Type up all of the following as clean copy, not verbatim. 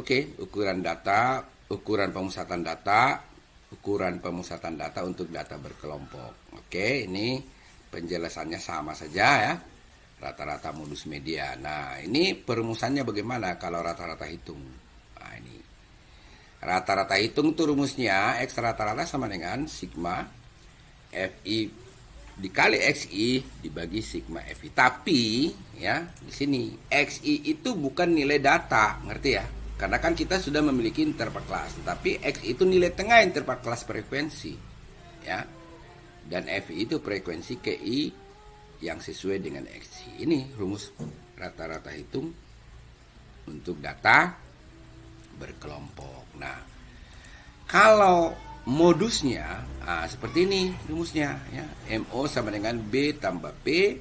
Oke, ukuran data, ukuran pemusatan data, ukuran pemusatan data untuk data berkelompok. Oke, ini penjelasannya sama saja ya. Rata-rata modus media. Nah, ini perumusannya bagaimana kalau rata-rata hitung? Nah, ini. Rata-rata hitung itu rumusnya X rata-rata sama dengan sigma FI dikali XI dibagi sigma FI. Tapi ya, di sini XI itu bukan nilai data, ngerti ya? Karena kan kita sudah memiliki interval kelas, tapi XI itu nilai tengah interval kelas frekuensi. Ya. Dan FI itu frekuensi KI yang sesuai dengan XI. Ini rumus rata-rata hitung untuk data berkelompok. Nah, kalau modusnya seperti ini rumusnya ya. MO sama dengan B tambah P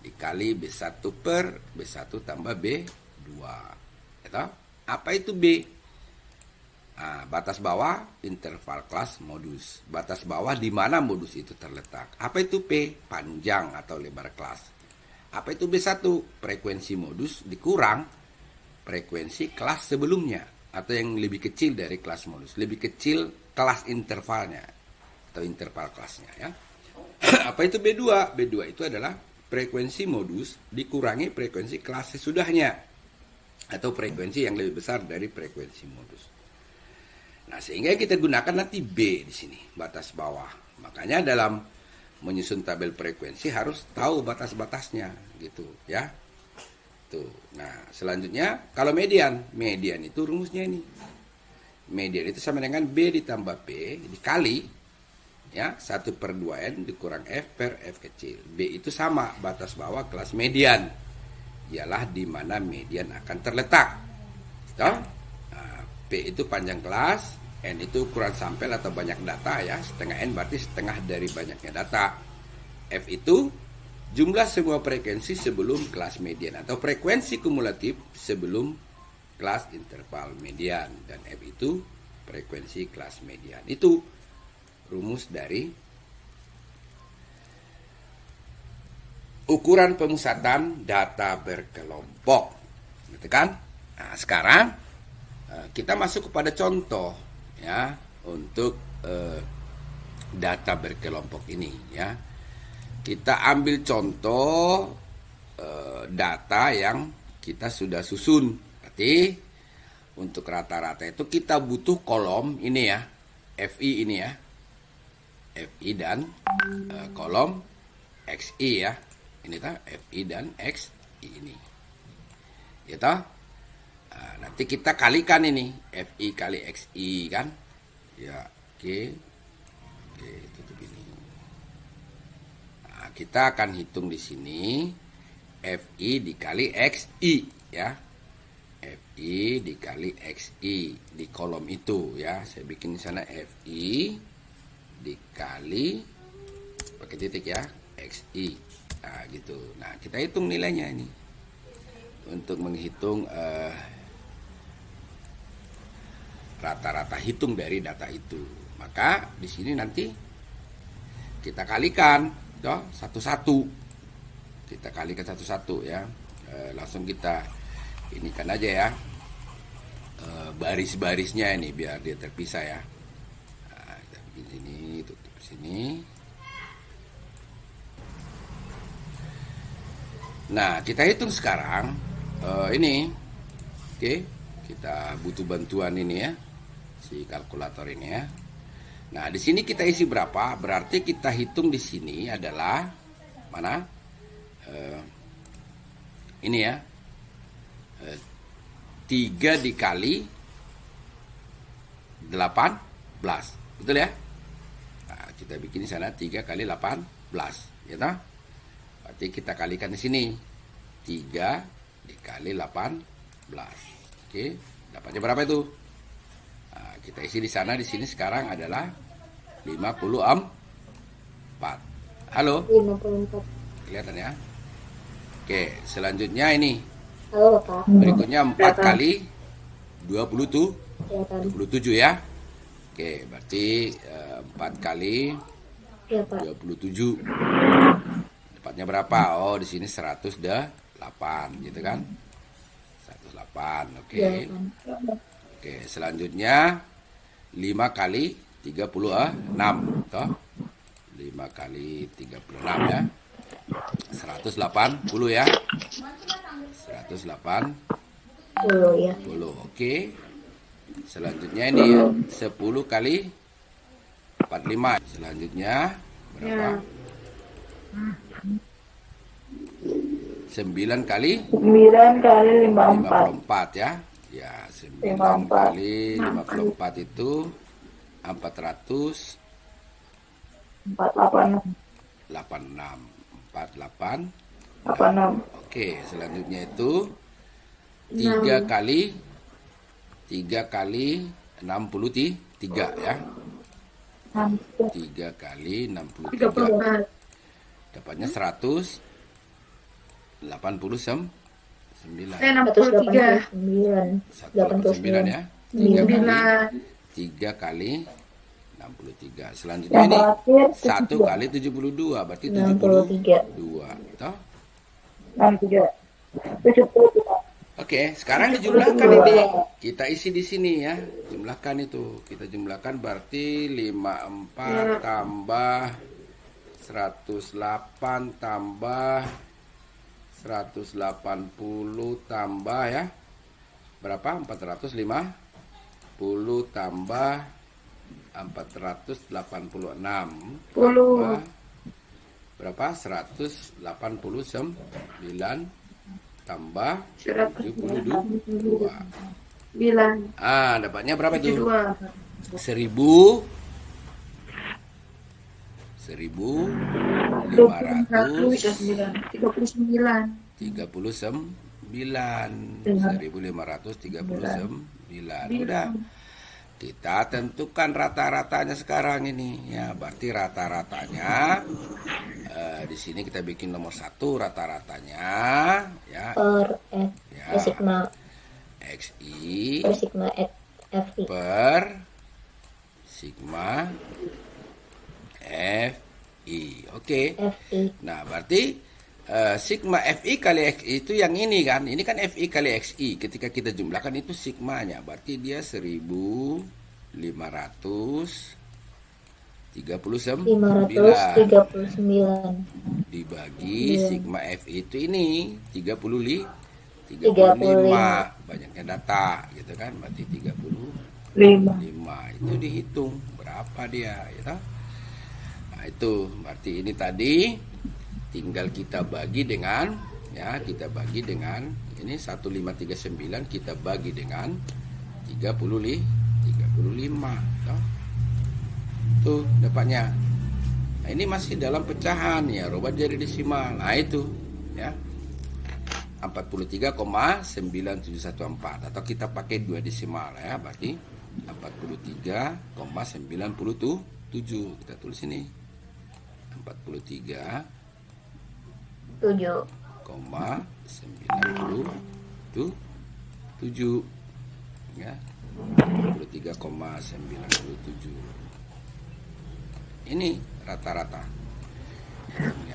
dikali B1 per B1 tambah B2. Ya, apa itu B? Batas bawah interval kelas modus. Batas bawah di mana modus itu terletak. Apa itu P? Panjang atau lebar kelas. Apa itu B1? Frekuensi modus dikurang frekuensi kelas sebelumnya atau yang lebih kecil dari kelas modus. Lebih kecil kelas intervalnya atau interval kelasnya ya. Apa itu B2? B2 itu adalah frekuensi modus dikurangi frekuensi kelas sesudahnya atau frekuensi yang lebih besar dari frekuensi modus. Nah, sehingga kita gunakan nanti B di sini, batas bawah. Makanya dalam menyusun tabel frekuensi harus tahu batas-batasnya gitu ya. Tuh. Nah, selanjutnya kalau median itu rumusnya ini. Median itu sama dengan B ditambah P dikali ya 1/2N dikurang F per F kecil. B itu sama batas bawah kelas median. Ialah di mana median akan terletak. Nah, P itu panjang kelas, N itu ukuran sampel atau banyak data ya, setengah N berarti setengah dari banyaknya data. F itu jumlah semua frekuensi sebelum kelas median atau frekuensi kumulatif sebelum kelas interval median, dan F itu frekuensi kelas median. Itu rumus dari ukuran pemusatan data berkelompok. Gitu kan? Nah, sekarang kita masuk kepada contoh ya untuk data berkelompok ini ya. Kita ambil contoh data yang kita sudah susun. Berarti untuk rata-rata itu kita butuh kolom ini ya, FI ini ya, FI dan kolom XI ya. Ini FI dan XI ini. Gitu. Nanti kita kalikan ini FI kali XI kan ya. Oke, tutup ini. Nah, kita akan hitung di sini FI dikali XI ya, FI dikali XI di kolom itu ya. Saya bikin di sana FI dikali pakai titik ya XI. Nah gitu. Nah, kita hitung nilainya ini untuk menghitung rata-rata hitung dari data itu. Maka di sini nanti kita kalikan satu-satu. Kita kalikan satu-satu ya. Langsung kita inikan aja ya. Baris-barisnya ini biar dia terpisah ya. Nah, kita bikin sini, tutup sini. Nah, kita hitung sekarang ini. Oke, kita butuh bantuan ini ya. Si kalkulator ini ya. Nah, di sini kita isi berapa? Berarti kita hitung di sini adalah mana? Ini ya. 3 dikali 18. Betul ya? Nah, kita bikin di sana 3 kali 18, gitu. Berarti kita kalikan di sini 3 dikali 18. Oke, dapatnya berapa itu? Nah, kita isi di sana, di sini sekarang adalah 54. Halo? 54. Kelihatan ya? Oke, selanjutnya ini. Halo, Pak. Berikutnya 4 kali 27 ya. Oke, berarti 4 kali Ya, Pak. 27. Dapatnya berapa? Oh, di sini 108 gitu kan. 108. Oke. 8. Oke, selanjutnya 5 kali 36 toh. 5 kali 36 ya. 180 ya. 180. 10 ya. 10. Oke. Selanjutnya ini ya, 10 kali 45. Selanjutnya berapa? 9 kali 9 kali 54. 54 ya. Ya, 9 kali 54 itu 400 486. 86. 48. 86. Oke, selanjutnya itu 3 kali 63 ya. 3 kali 63. Dapatnya 189. 189. 189 ya. 3 kali 63. Selanjutnya ini 1 kali 72 berarti 72 toh. 63. 72. Oke, sekarang dijumlahkan ini. Kita isi di sini ya. Jumlahkan itu. Kita jumlahkan berarti 54 tambah 108 tambah 180 tambah ya. Berapa? 450 tambah 486 tambah berapa? 189 tambah 72. Dapatnya berapa itu? 1000 1539. Udah. Kita tentukan rata-ratanya sekarang ini ya. Berarti rata-ratanya di sini kita bikin nomor 1 rata-ratanya ya. Per Ya. sigma XI per sigma FI. per sigma FI. Oke. FI. Nah, berarti sigma FI kali XI itu yang ini kan. Ini kan FI kali XI. Ketika kita jumlahkan itu sigmanya. Berarti dia 539 dibagi sigma FI itu ini 35. Banyaknya data gitu kan. Berarti 35. Itu dihitung berapa dia gitu. Nah, itu berarti ini tadi tinggal kita bagi dengan ya, kita bagi dengan ini 1539 kita bagi dengan 35 toh. Tuh dapatnya. Nah, ini masih dalam pecahan ya, rubah jadi desimal. Nah, itu ya. 43,9714 atau kita pakai 2 desimal ya, berarti 43,97. Kita tulis ini 43 7. 97 ya. 43,97. Ini rata-rata.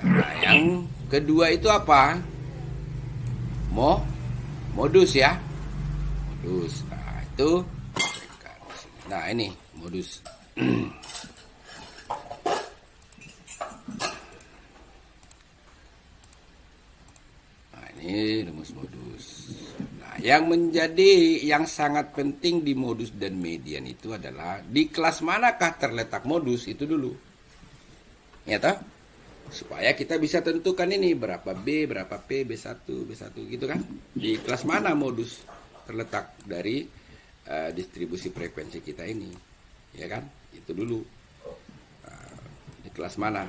Nah, yang kedua itu apa? Modus ya. Modus. Nah, itu. Nah, ini modus. Ini rumus modus. Nah, yang sangat penting di modus dan median itu adalah di kelas manakah terletak modus itu dulu. Ya toh? Supaya kita bisa tentukan ini berapa B, berapa P, B1 gitu kan. Di kelas mana modus terletak dari distribusi frekuensi kita ini. Ya kan? Itu dulu. Di kelas mana?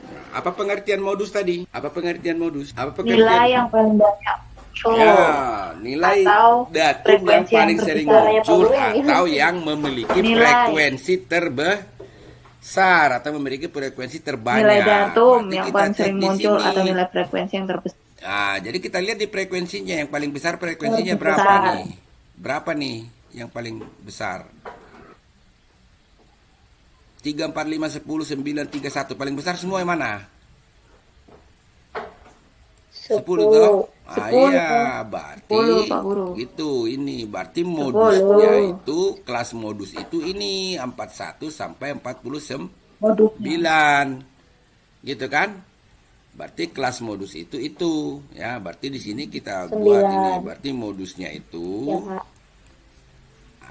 Nah, apa pengertian modus tadi? Apa pengertian modus? Apa pengertian? Nilai yang paling banyak. Ya, nilai datum yang paling sering muncul atau yang memiliki frekuensi terbesar atau memiliki frekuensi terbanyak. Nilai datum Berarti yang kita paling cek sering di muncul sini. atau nilai frekuensi yang terbesar. Nah, jadi kita lihat di frekuensinya yang paling besar frekuensinya berapa Besar. nih? Berapa nih yang paling besar? 3, 4, 5, 10, 9, 3, 1 paling besar semua yang mana? 10 toh? Iya, berarti 10, Pak Guru. gitu. Ini berarti modusnya 10. itu kelas modus itu ini 41 sampai 49. Modusnya. Gitu kan? Berarti kelas modus itu ya. Berarti di sini kita buat ini. 9. Berarti modusnya itu Ya, Pak.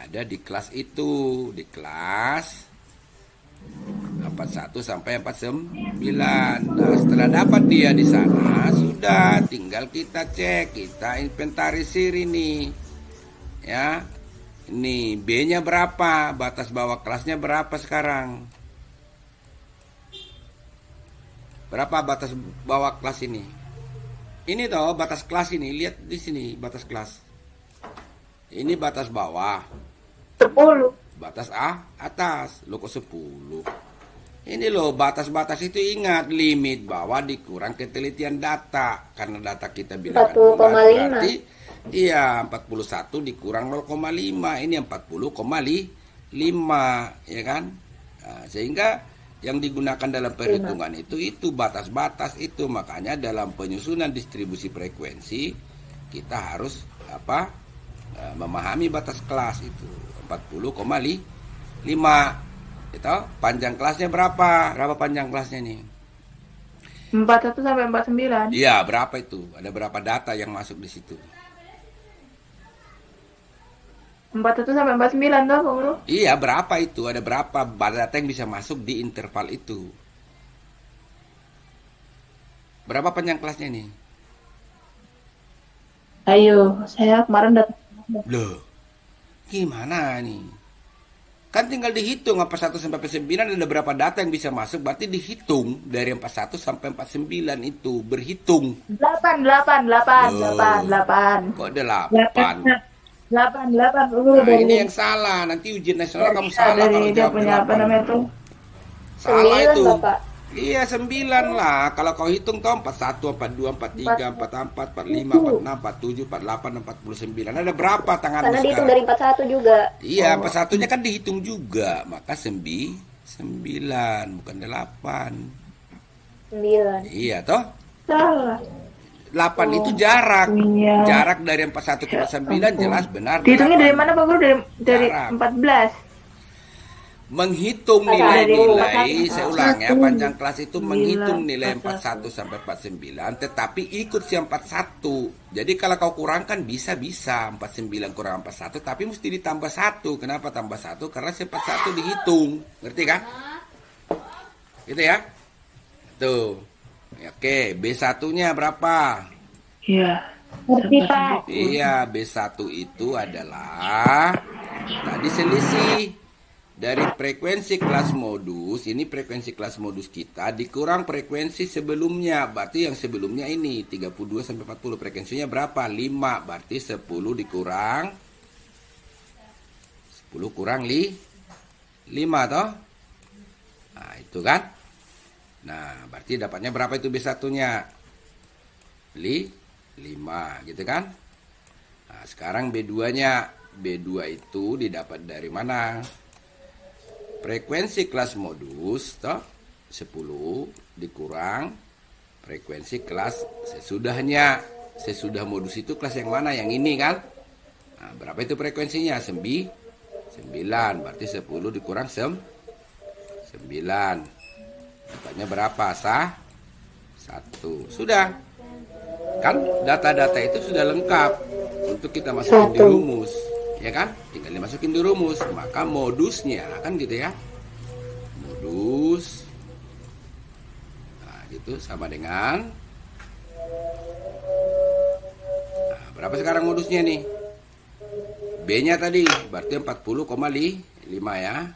ada di kelas itu, di kelas 41 sampai 49. Nah, setelah dapat dia di sana, sudah tinggal kita cek, kita inventarisir ini. Ya. Ini B-nya berapa? Batas bawah kelasnya berapa sekarang? Berapa batas bawah kelas ini? Ini toh batas kelas ini, lihat di sini batas kelas. Ini batas bawah. 10. Batas atas. Lo kok 10? Ini loh batas-batas itu, ingat limit bawah dikurang ketelitian data. Karena data kita bilang 40,5. berarti iya 41 dikurang 0,5. Ini 40,5 ya kan? Nah, sehingga yang digunakan dalam perhitungan itu batas-batas itu. Makanya dalam penyusunan distribusi frekuensi kita harus memahami batas kelas itu 40,5. Itu panjang kelasnya berapa? Berapa panjang kelasnya nih? 41 sampai 49. Iya, berapa itu? Ada berapa data yang masuk di situ? 41 sampai 49 toh, Pak Guru? Iya, berapa itu? Ada berapa data yang bisa masuk di interval itu? Berapa panjang kelasnya nih? Ayo, saya kemarin datang. Loh, gimana nih? Kan tinggal dihitung 41 sampai 49 ada berapa data yang bisa masuk, berarti dihitung dari 41 sampai 49 itu, berhitung. 8. Kok ada 8? 8 Nah, ini yang salah. Nanti ujian nasional kamu salah kalau dari dia jawab punya apa 8. namanya tuh? Salah 9, itu. Bapak. Iya 9 lah. Kalau kau hitung toh 41, 42, 43, 44, 45, 46, 47, 48, 49. Ada berapa tanganmu Karena dihitung sekarang? dari 41 juga. Iya, 41-nya kan dihitung juga. Maka 9 bukan 8. 9. Iya toh? Salah. 8 itu jarak. Iya. Jarak dari 41 ke 49 jelas benar. Dihitungnya dari 8. mana, Pak Guru? Dari Jarak. 14. Menghitung Ada di nilai-nilai, rumah saya ulang ya, panjang kelas itu menghitung 9, nilai 41 sampai 49, tetapi ikut si 41. Jadi kalau kau kurangkan bisa 49 kurang 41, tapi mesti ditambah 1. Kenapa tambah 1? Karena si 41 dihitung. Ngerti kan? Gitu ya? Tuh. Oke, B1-nya berapa? Iya. Ngerti, Pak. Iya, B1 itu adalah tadi selisih dari frekuensi kelas modus. Ini frekuensi kelas modus kita dikurang frekuensi sebelumnya. Berarti yang sebelumnya ini 32 sampai 40, frekuensinya berapa? 5. Berarti 10 dikurang 10 kurang 5 toh? Nah, itu kan? Nah, berarti dapatnya berapa itu B1-nya? 5 gitu kan? Nah, sekarang B2-nya. B2 itu didapat dari mana? Frekuensi kelas modus toh 10 dikurang frekuensi kelas sesudahnya. Sesudah modus itu kelas yang mana? Yang ini kan? Nah, berapa itu frekuensinya? 9. Berarti 10 dikurang 9. Dapatnya berapa? 1. Sudah. Kan data-data itu sudah lengkap untuk kita masukin di rumus. Ya kan? Tinggal dimasukin di rumus. Maka modusnya kan gitu ya. Modus. Nah, gitu sama dengan berapa sekarang modusnya nih? B-nya tadi berarti 40,5 ya.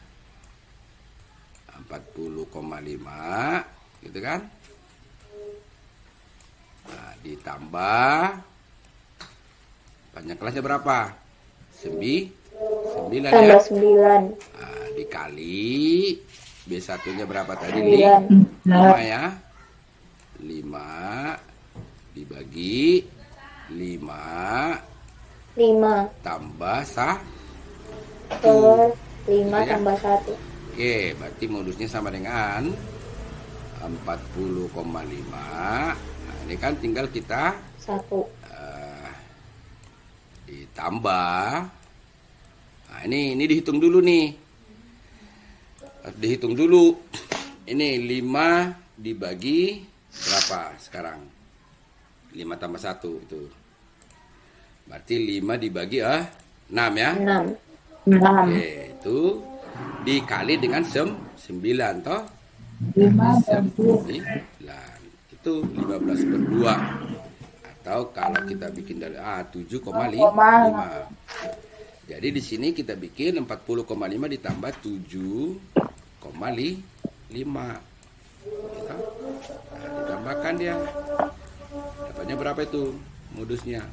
40,5 gitu kan? Nah, ditambah panjang kelasnya berapa? 9 ya. Tambah 9. Nah, dikali B1-nya berapa tadi? 9. 5 ya. 5 dibagi 5 tambah 1. Per 5 Ya. tambah 1. Oke, berarti modusnya sama dengan 40,5. Nah, ini kan tinggal kita 1. ditambah. Nah, ini dihitung dulu nih. Dihitung dulu. Ini 5 dibagi berapa sekarang? 5 tambah 1 itu. Berarti 5 dibagi 6 ya. 6. Oke, itu dikali dengan 9 toh. 9. Itu 15 per 2. Atau kalau kita bikin dari 7,5. Jadi di sini kita bikin 40,5 ditambah 7,5. Gitu. Nah, ditambahkan dia. Dapatnya berapa itu modusnya?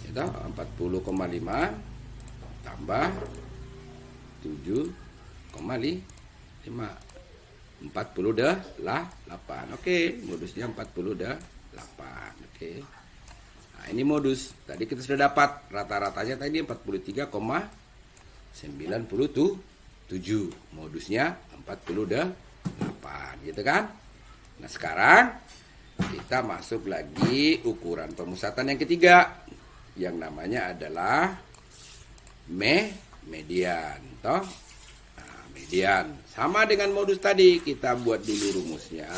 Itu 40,5 tambah 7,5. 48. Oke, modusnya 48. Oke. Nah, ini modus. Tadi kita sudah dapat rata-ratanya tadi 43,97. Modusnya 48, gitu kan? Nah, sekarang kita masuk lagi ukuran pemusatan yang ketiga, yang namanya adalah median, toh. Nah, median sama dengan modus tadi, kita buat dulu rumusnya,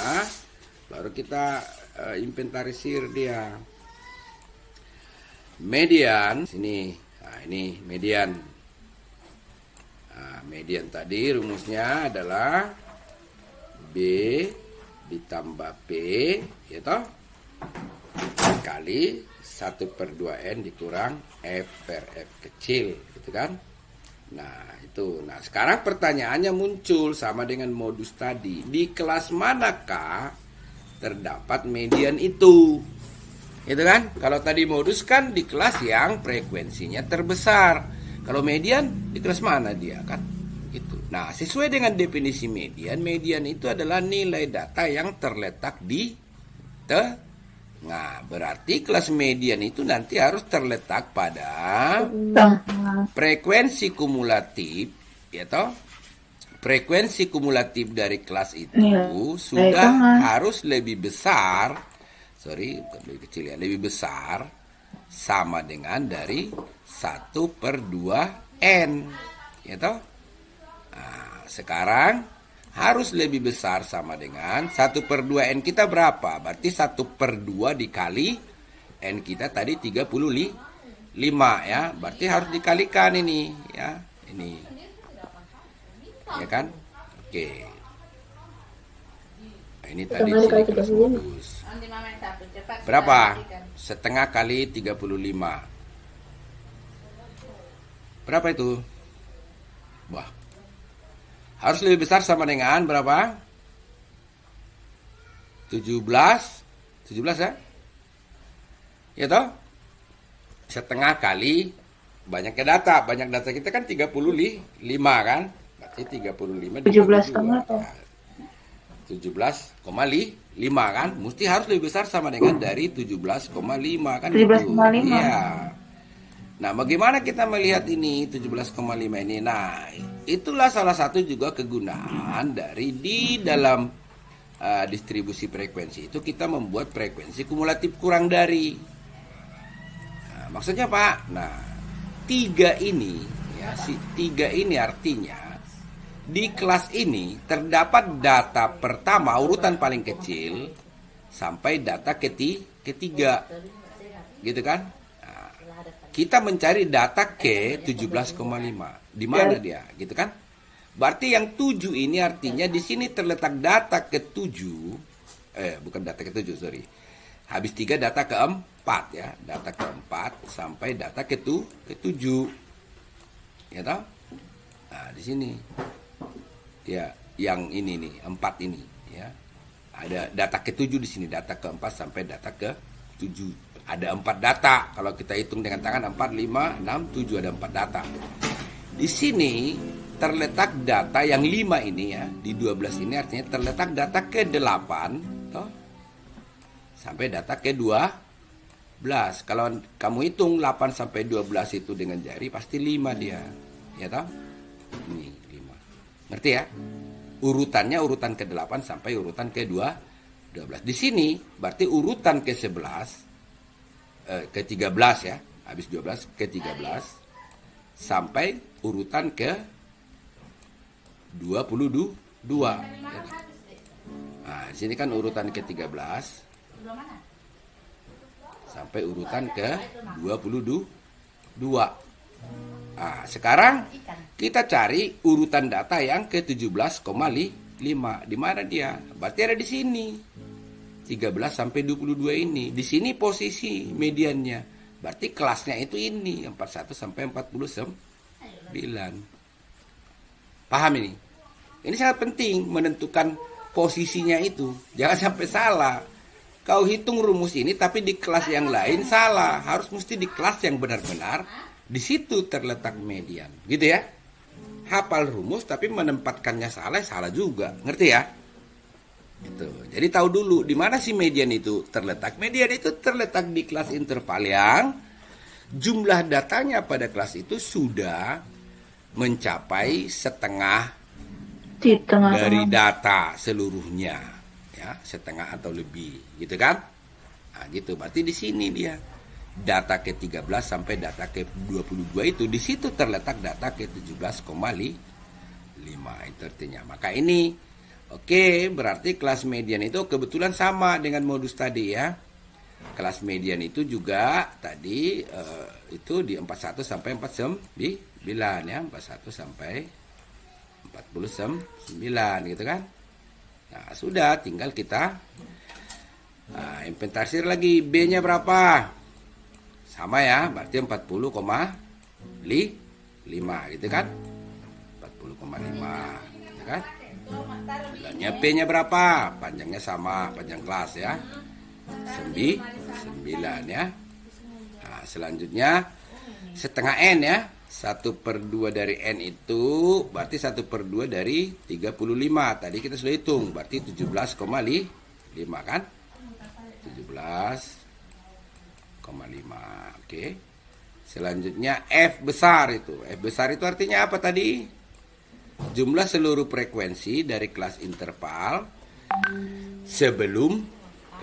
baru kita inventarisir dia. Median sini, nah ini median. Nah, median tadi rumusnya adalah B ditambah P, ya toh, kali 1/2N dikurang F per F kecil, gitu kan? Nah, itu. Nah, sekarang pertanyaannya muncul sama dengan modus tadi. Di kelas manakah terdapat median itu? Itu kan? Kalau tadi modus kan di kelas yang frekuensinya terbesar. Kalau median di kelas mana dia kan? Itu. Nah, sesuai dengan definisi median, median itu adalah nilai data yang terletak di tengah. Berarti kelas median itu nanti harus terletak pada frekuensi kumulatif, ya toh? Frekuensi kumulatif dari kelas itu sudah harus lebih besar. Bukan lebih kecil ya, lebih besar sama dengan dari 1/2N, ya toh? Nah, sekarang harus lebih besar sama dengan 1/2N kita berapa? Berarti 1/2 dikali N kita tadi 35 ya. Berarti harus dikalikan ini ya. Ini. Ya kan? Oke. Nah, ini tadi plus modus. Berapa? Setengah kali 35. Berapa itu? Wah. Harus lebih besar sama dengan berapa? 17 ya? Ya toh? Setengah kali banyaknya data. Banyak data kita kan 35 kan? Berarti 35 17,5 toh. 17,5 kan? Mesti harus lebih besar sama dengan dari 17,5 kan? 17,5. Gitu. Iya. Nah, bagaimana kita melihat ini 17,5 ini? Nah, itulah salah satu juga kegunaan dari di dalam distribusi frekuensi itu kita membuat frekuensi kumulatif kurang dari. Nah, maksudnya Pak, nah 3 ini ya, si 3 ini artinya di kelas ini terdapat data pertama urutan paling kecil sampai data ketiga, gitu kan? Nah, kita mencari data ke 17,5. Di mana dia, gitu kan? Berarti yang 7 ini artinya di sini terletak data ke-7. Bukan data ke-7, sorry. Habis 3 data ke-4 ya. Data ke-4 sampai data ke-7. Ya toh? Nah, di sini. Ya, yang ini nih, 4 ini ya. Ada data ke-7 di sini, data ke-4 sampai data ke-7. Ada 4 data. Kalau kita hitung dengan tangan 4, 5, 6, 7 ada 4 data. Di sini terletak data yang 5 ini ya, di 12 ini artinya terletak data ke-8 toh, sampai data ke-12. Kalau kamu hitung 8 sampai 12 itu dengan jari pasti 5 dia. Ya toh? Ini 5. Ngerti ya? Urutannya urutan ke-8 sampai urutan ke-12. Di sini berarti urutan ke-11 ke-13 ya. habis 12 ke 13 sampai urutan ke 22. Nah, di sini kan urutan ke 13 sampai urutan ke 22. Nah, sekarang kita cari urutan data yang ke 17,5. Di mana dia? Berarti ada di sini. 13 sampai 22 ini. Di sini posisi mediannya. Berarti kelasnya itu ini, 41 sampai 49. Paham ini? Ini sangat penting menentukan posisinya itu. Jangan sampai salah. Kau hitung rumus ini tapi di kelas yang lain salah. Harus mesti di kelas yang benar-benar di situ terletak median. Gitu ya. Hafal rumus tapi menempatkannya salah juga. Ngerti ya? Gitu. Jadi tahu dulu di mana sih median itu terletak. Median itu terletak di kelas interval yang jumlah datanya pada kelas itu sudah mencapai setengah Di tengah. dari data seluruhnya, ya, setengah atau lebih, gitu kan? Nah, gitu. Berarti di sini dia data ke 13 sampai data ke 22 itu di situ terletak data ke 17,5 itu artinya. Maka ini oke, berarti kelas median itu kebetulan sama dengan modus tadi ya. Kelas median itu juga tadi itu di 41 sampai 49 ya, 41 sampai 49 gitu kan. Nah, sudah tinggal kita inventarisir lagi. B-nya berapa? Sama ya, berarti 40,5 gitu kan. 40,5 gitu kan. Bilangnya P-nya berapa? Panjangnya sama, panjang kelas ya. 9 ya. Nah, selanjutnya setengah N ya. 1/2 dari N itu berarti 1/2 dari 35. Tadi kita sudah hitung, berarti 17,5 kan? 17,5. Oke. Selanjutnya F besar itu. F besar itu artinya apa tadi? Jumlah seluruh frekuensi dari kelas interval sebelum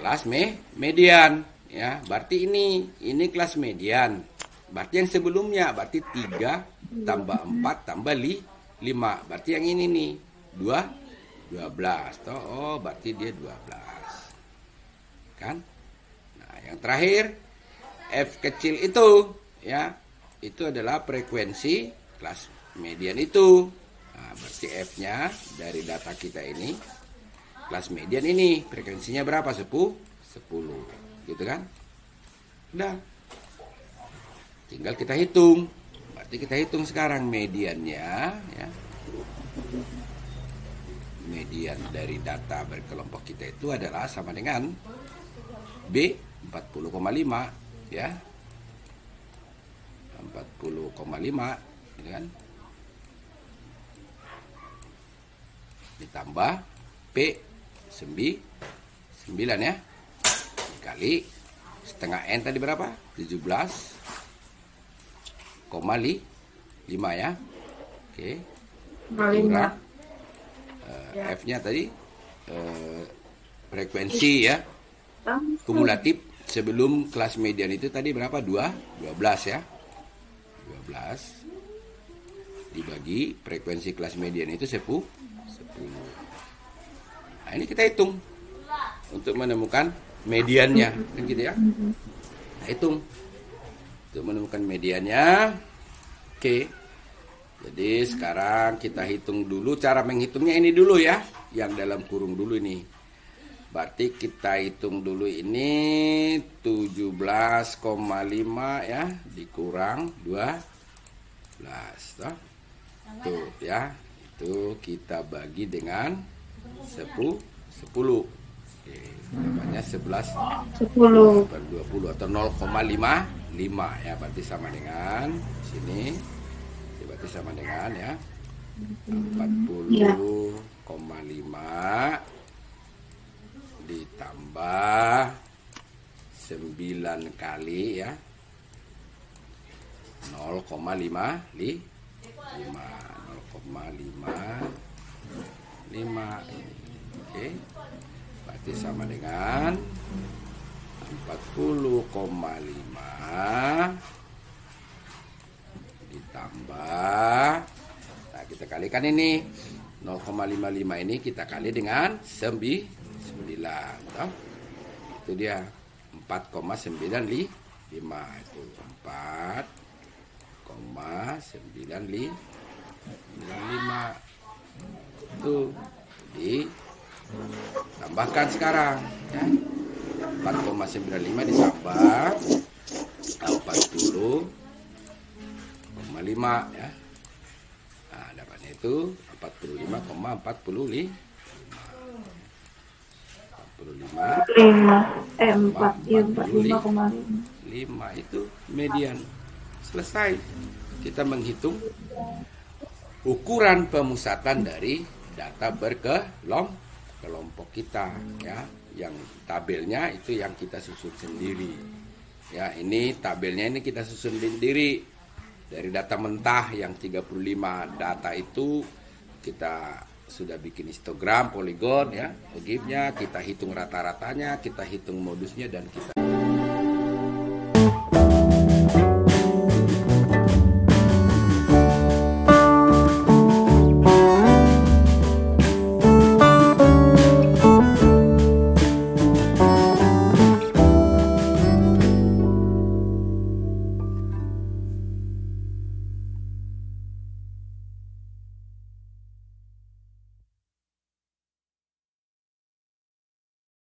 kelas median ya. Berarti ini kelas median. Berarti yang sebelumnya berarti 3 tambah 4 tambah 5. Berarti yang ini nih 12. Oh, berarti dia 12. Kan? Nah, yang terakhir F kecil itu ya. Itu adalah frekuensi kelas median itu. Nah, berarti F-nya dari data kita ini kelas median ini frekuensinya berapa? 10. Gitu kan? Udah. Tinggal kita hitung. Berarti kita hitung sekarang mediannya ya. Median dari data berkelompok kita itu adalah sama dengan B 40,5 ya. 40,5 gitu kan. Ditambah P 9 ya. Dikali setengah N tadi berapa? 17,5 ya. Oke. Kurang F-nya tadi frekuensi ya. Kumulatif sebelum kelas median itu tadi berapa? 12 ya. 12 dibagi frekuensi kelas median itu 10. Nah, ini kita hitung untuk menemukan mediannya, kan gitu ya. Nah, hitung untuk menemukan mediannya. Oke. Jadi sekarang kita hitung dulu, cara menghitungnya ini dulu ya, yang dalam kurung dulu ini. Berarti kita hitung dulu ini 17,5 ya dikurang 12 toh. Tuh ya. Itu kita bagi dengan 10. Oke, namanya 11/20 atau 0,5 ya, berarti sama dengan sini. Berarti sama dengan ya 40,5 ditambah 9 kali ya 0,5 oke, berarti sama dengan 40,5 tambah. Nah, kita kalikan ini 0,55 ini kita kali dengan 9. Toh? Itu dia 4,95 itu 4,995 itu ditambahkan sekarang ya. 4,95 ditambah 40,5 ya. Nah, dapatnya itu 45,45 4, iya 45,5. 5 itu median. Selesai. Kita menghitung ukuran pemusatan dari data berkelompok kita ya. Yang tabelnya itu yang kita susun sendiri. Ya, ini tabelnya ini kita susun sendiri. Dari data mentah yang 35 data itu kita sudah bikin histogram, poligon ya, OGIF-nya, kita hitung rata-ratanya, kita hitung modusnya dan kita